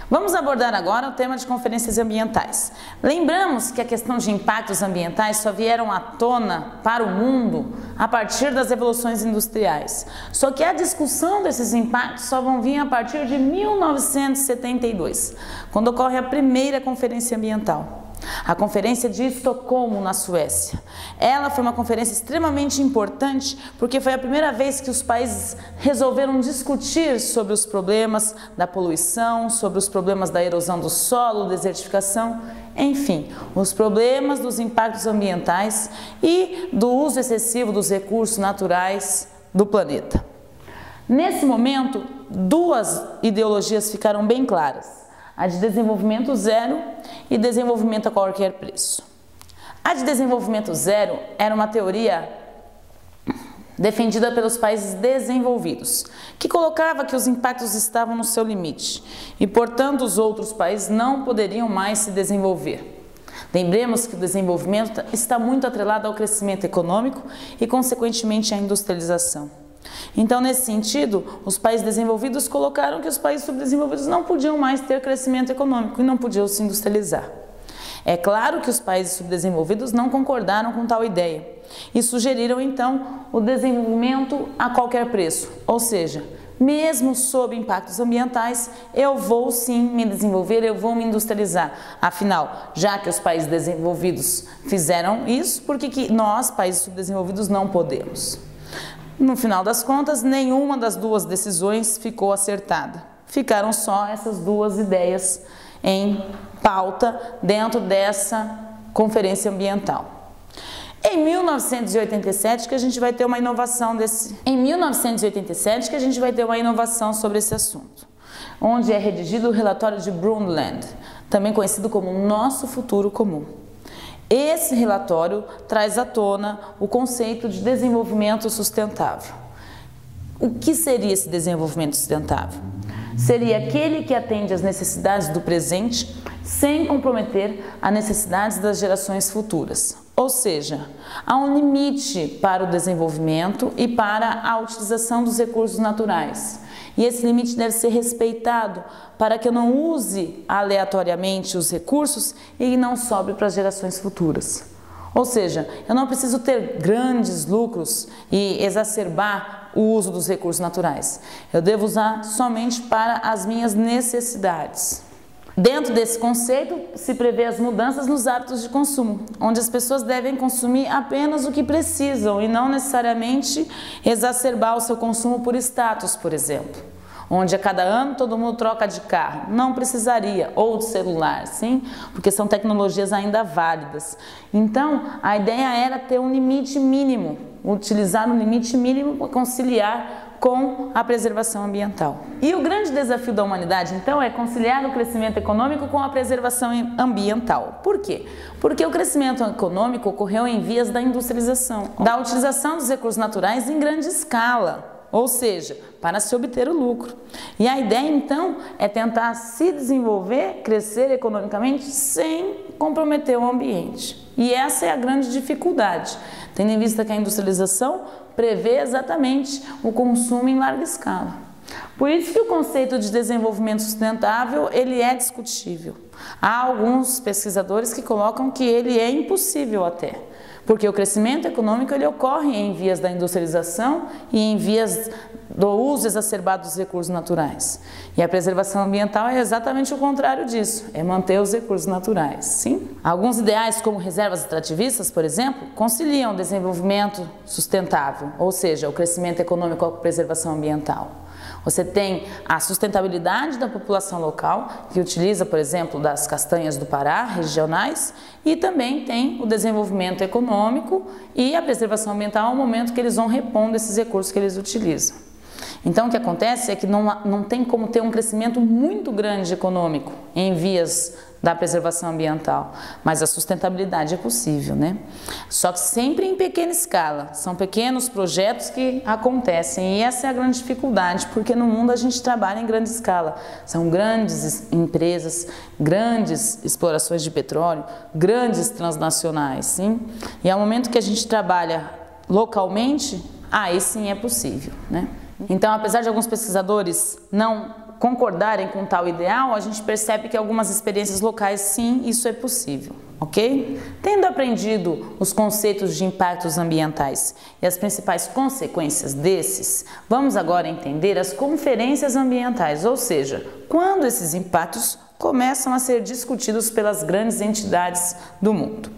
Vamos abordar agora o tema de conferências ambientais. Lembramos que a questão de impactos ambientais só vieram à tona para o mundo a partir das revoluções industriais. Só que a discussão desses impactos só vão vir a partir de 1972, quando ocorre a primeira conferência ambiental. A Conferência de Estocolmo, na Suécia. Ela foi uma conferência extremamente importante porque foi a primeira vez que os países resolveram discutir sobre os problemas da poluição, sobre os problemas da erosão do solo, desertificação, enfim, os problemas dos impactos ambientais e do uso excessivo dos recursos naturais do planeta. Nesse momento, duas ideologias ficaram bem claras: a de desenvolvimento zero e desenvolvimento a qualquer preço. A de desenvolvimento zero era uma teoria defendida pelos países desenvolvidos, que colocava que os impactos estavam no seu limite e, portanto, os outros países não poderiam mais se desenvolver. Lembremos que o desenvolvimento está muito atrelado ao crescimento econômico e, consequentemente, à industrialização. Então, nesse sentido, os países desenvolvidos colocaram que os países subdesenvolvidos não podiam mais ter crescimento econômico e não podiam se industrializar. É claro que os países subdesenvolvidos não concordaram com tal ideia e sugeriram, então, o desenvolvimento a qualquer preço, ou seja, mesmo sob impactos ambientais, eu vou sim me desenvolver, eu vou me industrializar. Afinal, já que os países desenvolvidos fizeram isso, por que nós, países subdesenvolvidos, não podemos? No final das contas, nenhuma das duas decisões ficou acertada. Ficaram só essas duas ideias em pauta dentro dessa conferência ambiental. Em 1987 que a gente vai ter uma inovação sobre esse assunto, onde é redigido o relatório de Brundtland, também conhecido como Nosso Futuro Comum. Esse relatório traz à tona o conceito de desenvolvimento sustentável. O que seria esse desenvolvimento sustentável? Seria aquele que atende às necessidades do presente sem comprometer as necessidades das gerações futuras. Ou seja, há um limite para o desenvolvimento e para a utilização dos recursos naturais. E esse limite deve ser respeitado para que eu não use aleatoriamente os recursos e não sobre para as gerações futuras. Ou seja, eu não preciso ter grandes lucros e exacerbar o uso dos recursos naturais. Eu devo usar somente para as minhas necessidades. Dentro desse conceito, se prevê as mudanças nos hábitos de consumo, onde as pessoas devem consumir apenas o que precisam e não necessariamente exacerbar o seu consumo por status, por exemplo. Onde a cada ano todo mundo troca de carro, não precisaria, ou de celular, sim, porque são tecnologias ainda válidas. Então, a ideia era ter um limite mínimo, utilizar um limite mínimo para conciliar com a preservação ambiental. E o grande desafio da humanidade, então, é conciliar o crescimento econômico com a preservação ambiental. Por quê? Porque o crescimento econômico ocorreu em vias da industrialização, da utilização dos recursos naturais em grande escala, ou seja, para se obter o lucro. E a ideia, então, é tentar se desenvolver, crescer economicamente sem comprometer o ambiente. E essa é a grande dificuldade, tendo em vista que a industrialização prevê exatamente o consumo em larga escala. Por isso que o conceito de desenvolvimento sustentável, ele é discutível. Há alguns pesquisadores que colocam que ele é impossível até, porque o crescimento econômico ele ocorre em vias da industrialização e em vias do uso exacerbado dos recursos naturais. E a preservação ambiental é exatamente o contrário disso, é manter os recursos naturais, sim? Alguns ideais, como reservas extrativistas, por exemplo, conciliam o desenvolvimento sustentável, ou seja, o crescimento econômico com a preservação ambiental. Você tem a sustentabilidade da população local, que utiliza, por exemplo, das castanhas do Pará, regionais, e também tem o desenvolvimento econômico e a preservação ambiental ao momento que eles vão repondo esses recursos que eles utilizam. Então, o que acontece é que não tem como ter um crescimento muito grande econômico em vias da preservação ambiental, mas a sustentabilidade é possível, né? Só que sempre em pequena escala, são pequenos projetos que acontecem e essa é a grande dificuldade, porque no mundo a gente trabalha em grande escala, são grandes empresas, grandes explorações de petróleo, grandes transnacionais, sim? E ao momento que a gente trabalha localmente, aí sim é possível, né? Então, apesar de alguns pesquisadores não concordarem com tal ideal, a gente percebe que algumas experiências locais, sim, isso é possível, ok? Tendo aprendido os conceitos de impactos ambientais e as principais consequências desses, vamos agora entender as conferências ambientais, ou seja, quando esses impactos começam a ser discutidos pelas grandes entidades do mundo.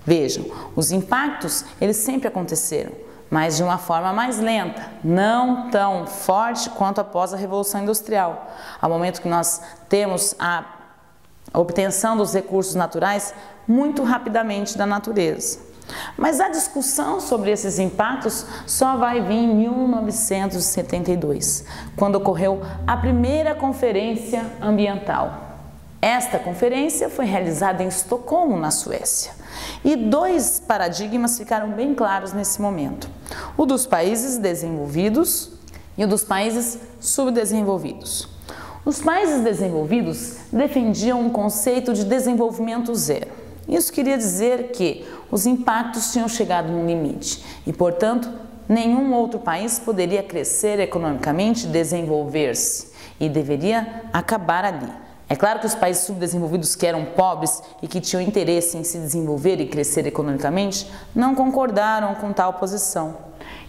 Vejam, os impactos, eles sempre aconteceram, mas de uma forma mais lenta, não tão forte quanto após a Revolução Industrial, ao momento que nós temos a obtenção dos recursos naturais muito rapidamente da natureza. Mas a discussão sobre esses impactos só vai vir em 1972, quando ocorreu a primeira Conferência Ambiental. Esta conferência foi realizada em Estocolmo, na Suécia, e dois paradigmas ficaram bem claros nesse momento: o dos países desenvolvidos e o dos países subdesenvolvidos. Os países desenvolvidos defendiam um conceito de desenvolvimento zero. Isso queria dizer que os impactos tinham chegado num limite e, portanto, nenhum outro país poderia crescer economicamente, desenvolver-se, e deveria acabar ali. É claro que os países subdesenvolvidos, que eram pobres e que tinham interesse em se desenvolver e crescer economicamente, não concordaram com tal posição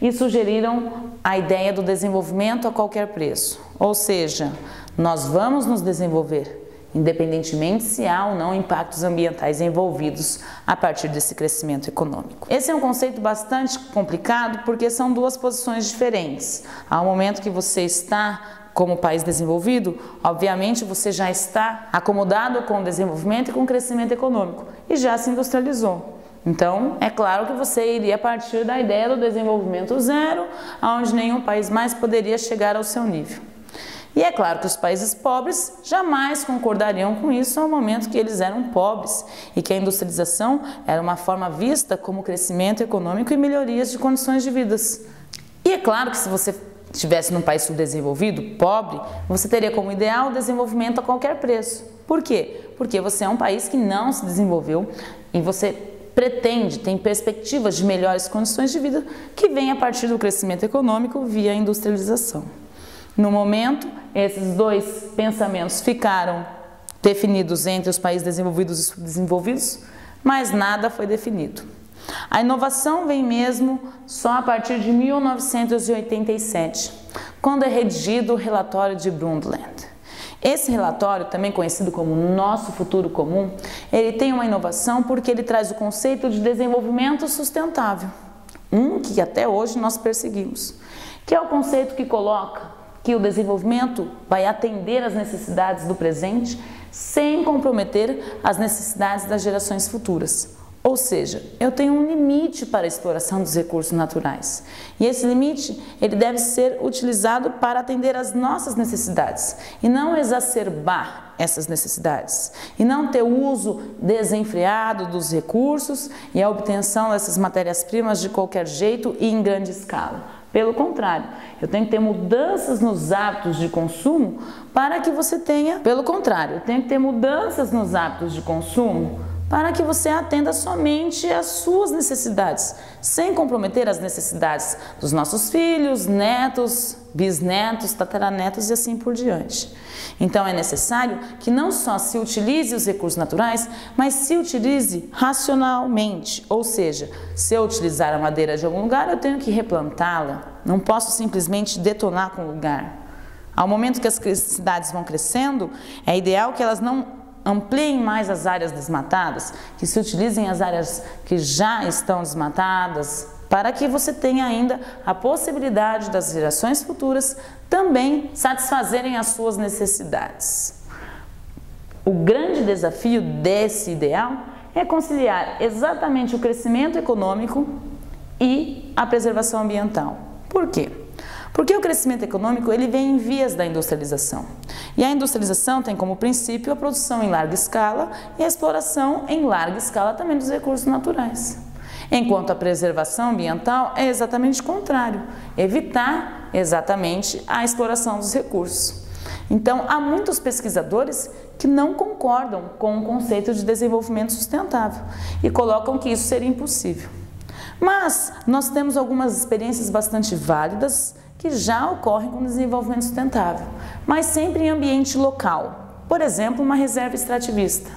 e sugeriram a ideia do desenvolvimento a qualquer preço, ou seja, nós vamos nos desenvolver, independentemente se há ou não impactos ambientais envolvidos a partir desse crescimento econômico. Esse é um conceito bastante complicado porque são duas posições diferentes. Ao momento que você está como país desenvolvido, obviamente você já está acomodado com o desenvolvimento e com o crescimento econômico e já se industrializou. Então, é claro que você iria partir da ideia do desenvolvimento zero, onde nenhum país mais poderia chegar ao seu nível. E é claro que os países pobres jamais concordariam com isso ao momento que eles eram pobres e que a industrialização era uma forma vista como crescimento econômico e melhorias de condições de vida. E é claro que se você estivesse num país subdesenvolvido, pobre, você teria como ideal o desenvolvimento a qualquer preço. Por quê? Porque você é um país que não se desenvolveu e você pretende, tem perspectivas de melhores condições de vida que vêm a partir do crescimento econômico via industrialização. No momento, esses dois pensamentos ficaram definidos entre os países desenvolvidos e subdesenvolvidos, mas nada foi definido. A inovação vem mesmo só a partir de 1987, quando é redigido o relatório de Brundtland. Esse relatório, também conhecido como Nosso Futuro Comum, ele tem uma inovação porque ele traz o conceito de desenvolvimento sustentável, que até hoje nós perseguimos, que é o conceito que coloca que o desenvolvimento vai atender às necessidades do presente sem comprometer as necessidades das gerações futuras. Ou seja, eu tenho um limite para a exploração dos recursos naturais. E esse limite, ele deve ser utilizado para atender às nossas necessidades e não exacerbar essas necessidades. E não ter o uso desenfreado dos recursos e a obtenção dessas matérias-primas de qualquer jeito e em grande escala. Pelo contrário, eu tenho que ter mudanças nos hábitos de consumo para que você tenha... Pelo contrário, eu tenho que ter mudanças nos hábitos de consumo para que você atenda somente às suas necessidades, sem comprometer as necessidades dos nossos filhos, netos, bisnetos, tataranetos e assim por diante. Então é necessário que não só se utilize os recursos naturais, mas se utilize racionalmente, ou seja, se eu utilizar a madeira de algum lugar, eu tenho que replantá-la, não posso simplesmente detonar com o lugar. Ao momento que as cidades vão crescendo, é ideal que elas não ampliem mais as áreas desmatadas, que se utilizem as áreas que já estão desmatadas, para que você tenha ainda a possibilidade das gerações futuras também satisfazerem as suas necessidades. O grande desafio desse ideal é conciliar exatamente o crescimento econômico e a preservação ambiental. Por quê? Porque o crescimento econômico ele vem em vias da industrialização. E a industrialização tem como princípio a produção em larga escala e a exploração em larga escala também dos recursos naturais. Enquanto a preservação ambiental é exatamente o contrário, evitar exatamente a exploração dos recursos. Então, há muitos pesquisadores que não concordam com o conceito de desenvolvimento sustentável e colocam que isso seria impossível. Mas nós temos algumas experiências bastante válidas que já ocorrem com o desenvolvimento sustentável, mas sempre em ambiente local, por exemplo, uma reserva extrativista.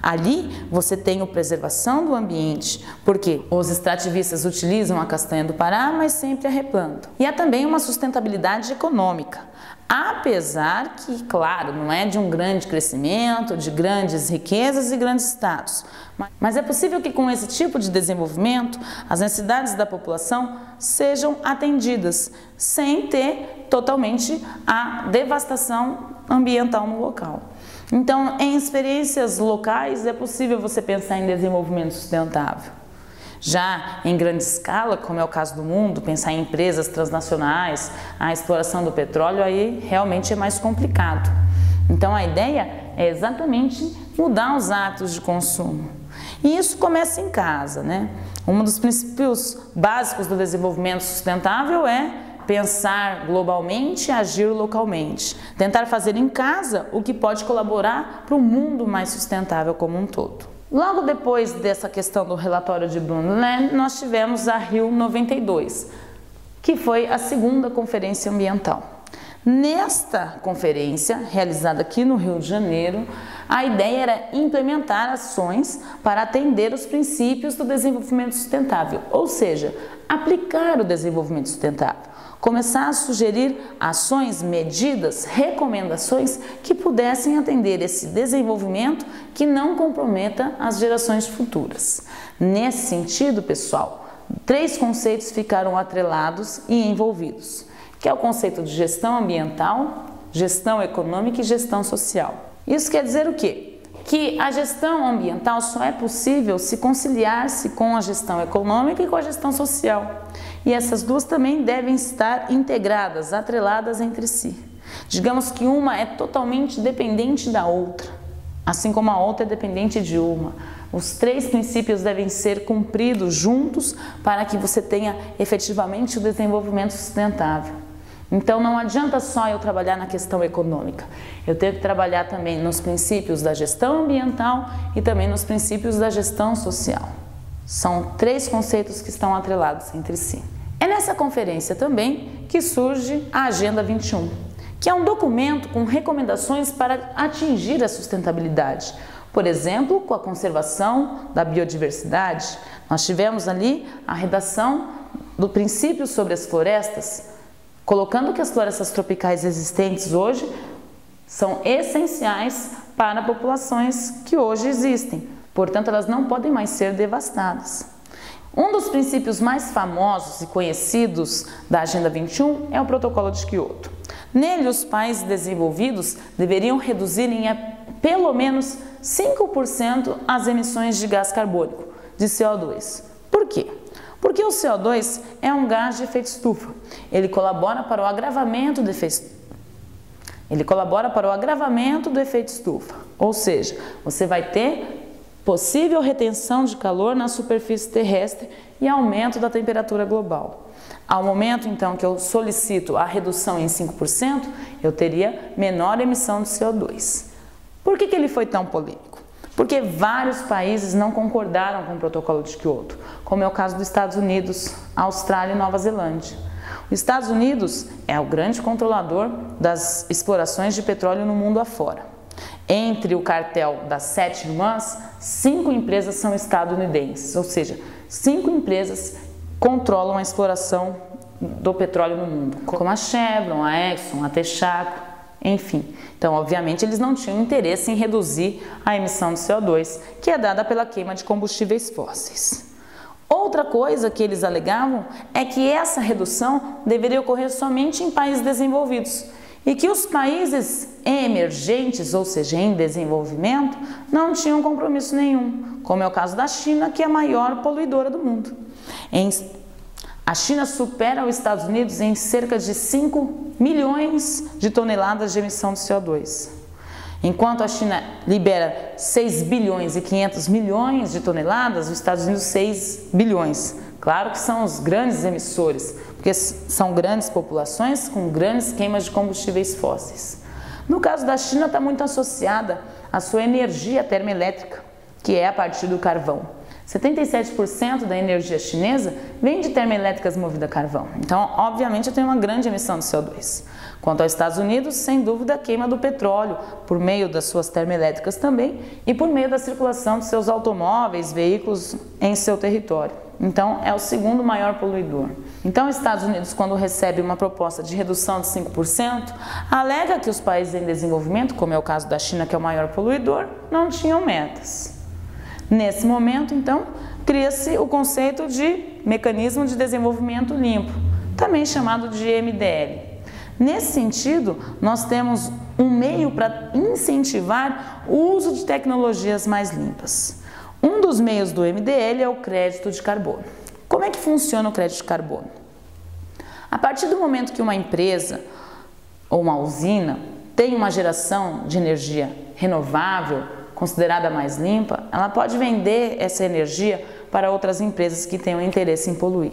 Ali você tem a preservação do ambiente, porque os extrativistas utilizam a castanha do Pará, mas sempre a replantam. E há também uma sustentabilidade econômica, apesar que, claro, não é de um grande crescimento, de grandes riquezas e grandes status. Mas é possível que com esse tipo de desenvolvimento, as necessidades da população sejam atendidas, sem ter totalmente a devastação ambiental no local. Então, em experiências locais, é possível você pensar em desenvolvimento sustentável. Já em grande escala, como é o caso do mundo, pensar em empresas transnacionais, a exploração do petróleo, aí realmente é mais complicado. Então, a ideia é exatamente mudar os hábitos de consumo. E isso começa em casa, né? Um dos princípios básicos do desenvolvimento sustentável é pensar globalmente e agir localmente. Tentar fazer em casa o que pode colaborar para um mundo mais sustentável como um todo. Logo depois dessa questão do relatório de Brundtland, nós tivemos a Rio 92, que foi a segunda conferência ambiental. Nesta conferência, realizada aqui no Rio de Janeiro, a ideia era implementar ações para atender os princípios do desenvolvimento sustentável, ou seja, aplicar o desenvolvimento sustentável. Começar a sugerir ações, medidas, recomendações que pudessem atender esse desenvolvimento que não comprometa as gerações futuras. Nesse sentido, pessoal, 3 conceitos ficaram atrelados e envolvidos, que é o conceito de gestão ambiental, gestão econômica e gestão social. Isso quer dizer o quê? Que a gestão ambiental só é possível se conciliar-se com a gestão econômica e com a gestão social. E essas duas também devem estar integradas, atreladas entre si. Digamos que uma é totalmente dependente da outra, assim como a outra é dependente de uma. Os 3 princípios devem ser cumpridos juntos para que você tenha efetivamente o desenvolvimento sustentável. Então não adianta só eu trabalhar na questão econômica, eu tenho que trabalhar também nos princípios da gestão ambiental e também nos princípios da gestão social. São 3 conceitos que estão atrelados entre si. É nessa conferência também que surge a Agenda 21, que é um documento com recomendações para atingir a sustentabilidade. Por exemplo, com a conservação da biodiversidade, nós tivemos ali a redação do princípio sobre as florestas, colocando que as florestas tropicais existentes hoje são essenciais para populações que hoje existem. Portanto, elas não podem mais ser devastadas. Um dos princípios mais famosos e conhecidos da Agenda 21 é o Protocolo de Kyoto. Nele, os países desenvolvidos deveriam reduzir em pelo menos 5% as emissões de gás carbônico, de CO2. Por quê? Porque o CO2 é um gás de efeito estufa. Ele colabora para o agravamento do efeito estufa. Ou seja, você vai ter possível retenção de calor na superfície terrestre e aumento da temperatura global. Ao momento, então, que eu solicito a redução em 5%, eu teria menor emissão de CO2. Por que ele foi tão polêmico? Porque vários países não concordaram com o Protocolo de Kyoto, como é o caso dos Estados Unidos, Austrália e Nova Zelândia. Os Estados Unidos é o grande controlador das explorações de petróleo no mundo afora. Entre o cartel das 7 irmãs, 5 empresas são estadunidenses, ou seja, 5 empresas controlam a exploração do petróleo no mundo, como a Chevron, a Exxon, a Texaco, enfim. Então, obviamente, eles não tinham interesse em reduzir a emissão de CO2, que é dada pela queima de combustíveis fósseis. Outra coisa que eles alegavam é que essa redução deveria ocorrer somente em países desenvolvidos, e que os países emergentes, ou seja, em desenvolvimento, não tinham compromisso nenhum, como é o caso da China, que é a maior poluidora do mundo. A China supera os Estados Unidos em cerca de 5 milhões de toneladas de emissão de CO2. Enquanto a China libera 6 bilhões e 500 milhões de toneladas, os Estados Unidos 6 bilhões. Claro que são os grandes emissores, porque são grandes populações com grandes queimas de combustíveis fósseis. No caso da China, está muito associada à sua energia termoelétrica, que é a partir do carvão. 77% da energia chinesa vem de termoelétricas movidas a carvão. Então, obviamente, eu tenho uma grande emissão de CO2. Quanto aos Estados Unidos, sem dúvida, a queima do petróleo, por meio das suas termoelétricas também, e por meio da circulação de seus automóveis, veículos em seu território. Então, é o segundo maior poluidor. Então, os Estados Unidos, quando recebe uma proposta de redução de 5%, alega que os países em desenvolvimento, como é o caso da China, que é o maior poluidor, não tinham metas. Nesse momento, então, cria-se o conceito de Mecanismo de Desenvolvimento Limpo, também chamado de MDL. Nesse sentido, nós temos um meio para incentivar o uso de tecnologias mais limpas. Um dos meios do MDL é o crédito de carbono. Como é que funciona o crédito de carbono? A partir do momento que uma empresa ou uma usina tem uma geração de energia renovável, considerada mais limpa, ela pode vender essa energia para outras empresas que tenham interesse em poluir.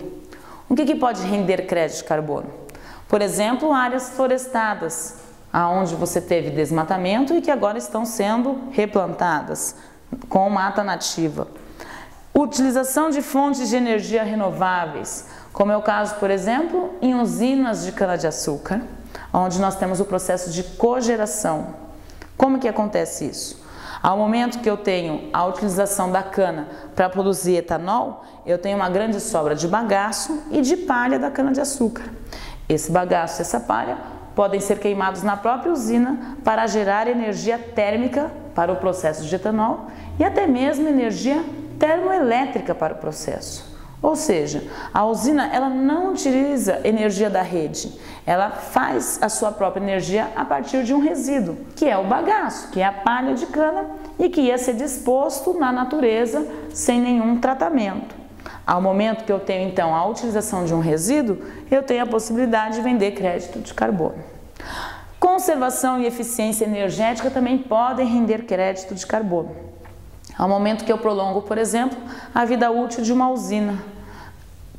O que pode render crédito de carbono? Por exemplo, áreas florestadas, onde você teve desmatamento e que agora estão sendo replantadas com mata nativa. Utilização de fontes de energia renováveis, como é o caso, por exemplo, em usinas de cana-de-açúcar, onde nós temos o processo de cogeração. Como que acontece isso? Ao momento que eu tenho a utilização da cana para produzir etanol, eu tenho uma grande sobra de bagaço e de palha da cana-de-açúcar. Esse bagaço e essa palha podem ser queimados na própria usina para gerar energia térmica para o processo de etanol e até mesmo energia termoelétrica para o processo. Ou seja, a usina ela não utiliza energia da rede, ela faz a sua própria energia a partir de um resíduo, que é o bagaço, que é a palha de cana e que ia ser disposto na natureza sem nenhum tratamento. Ao momento que eu tenho então a utilização de um resíduo, eu tenho a possibilidade de vender crédito de carbono. Conservação e eficiência energética também podem render crédito de carbono. Ao momento que eu prolongo, por exemplo, a vida útil de uma usina.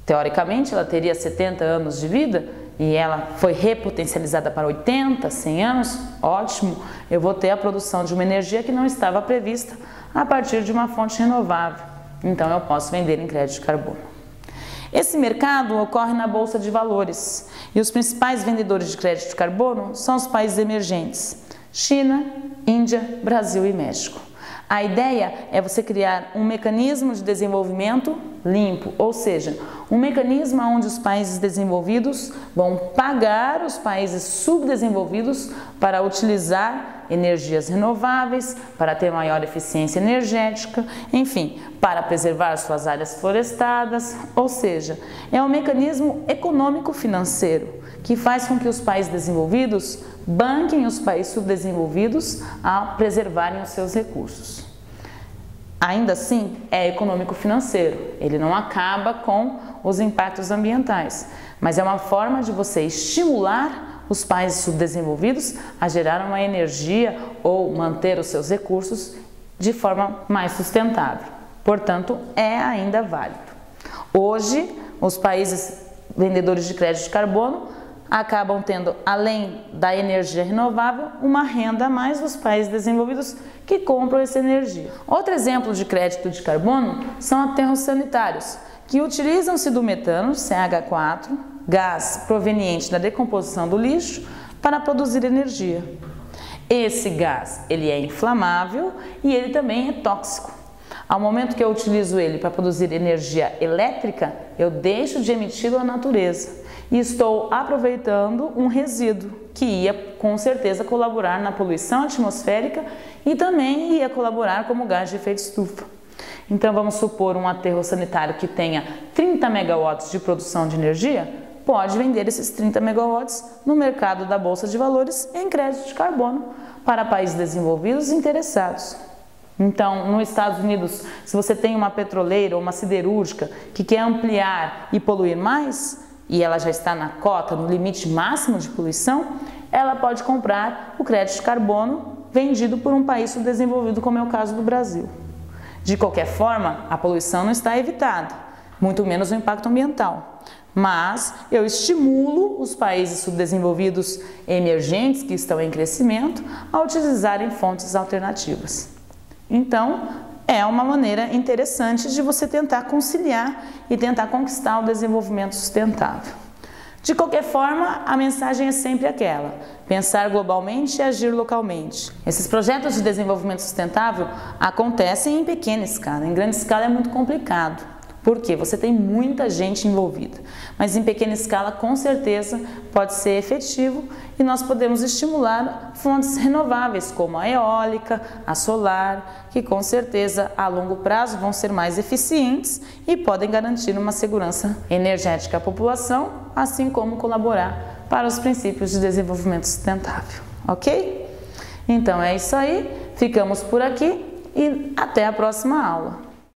Teoricamente, ela teria 70 anos de vida e ela foi repotencializada para 80, 100 anos, ótimo, eu vou ter a produção de uma energia que não estava prevista a partir de uma fonte renovável. Então, eu posso vender em crédito de carbono. Esse mercado ocorre na Bolsa de Valores e os principais vendedores de crédito de carbono são os países emergentes: China, Índia, Brasil e México. A ideia é você criar um mecanismo de desenvolvimento limpo, ou seja, um mecanismo onde os países desenvolvidos vão pagar os países subdesenvolvidos para utilizar energias renováveis, para ter maior eficiência energética, enfim, para preservar suas áreas florestadas, ou seja, é um mecanismo econômico-financeiro que faz com que os países desenvolvidos banquem os países subdesenvolvidos a preservarem os seus recursos. Ainda assim, é econômico-financeiro, ele não acaba com os impactos ambientais, mas é uma forma de você estimular os países subdesenvolvidos a gerar uma energia ou manter os seus recursos de forma mais sustentável. Portanto, é ainda válido. Hoje, os países vendedores de crédito de carbono acabam tendo, além da energia renovável, uma renda a mais dos países desenvolvidos que compram essa energia. Outro exemplo de crédito de carbono são aterros sanitários, que utilizam-se do metano, CH4, gás proveniente da decomposição do lixo, para produzir energia. Esse gás, ele é inflamável e ele também é tóxico. Ao momento que eu utilizo ele para produzir energia elétrica, eu deixo de emiti-lo à natureza e estou aproveitando um resíduo que ia com certeza colaborar na poluição atmosférica e também ia colaborar como gás de efeito estufa. Então vamos supor um aterro sanitário que tenha 30 megawatts de produção de energia, pode vender esses 30 megawatts no mercado da Bolsa de Valores em crédito de carbono para países desenvolvidos interessados. Então, nos Estados Unidos, se você tem uma petroleira ou uma siderúrgica que quer ampliar e poluir mais, e ela já está na cota, no limite máximo de poluição, ela pode comprar o crédito de carbono vendido por um país subdesenvolvido, como é o caso do Brasil. De qualquer forma, a poluição não está evitada, muito menos o impacto ambiental. Mas eu estimulo os países subdesenvolvidos emergentes que estão em crescimento a utilizarem fontes alternativas. Então, é uma maneira interessante de você tentar conciliar e tentar conquistar o desenvolvimento sustentável. De qualquer forma, a mensagem é sempre aquela: pensar globalmente e agir localmente. Esses projetos de desenvolvimento sustentável acontecem em pequena escala, em grande escala é muito complicado. Por quê? Você tem muita gente envolvida, mas em pequena escala com certeza pode ser efetivo e nós podemos estimular fontes renováveis como a eólica, a solar, que com certeza a longo prazo vão ser mais eficientes e podem garantir uma segurança energética à população, assim como colaborar para os princípios de desenvolvimento sustentável, ok? Então é isso aí, ficamos por aqui e até a próxima aula.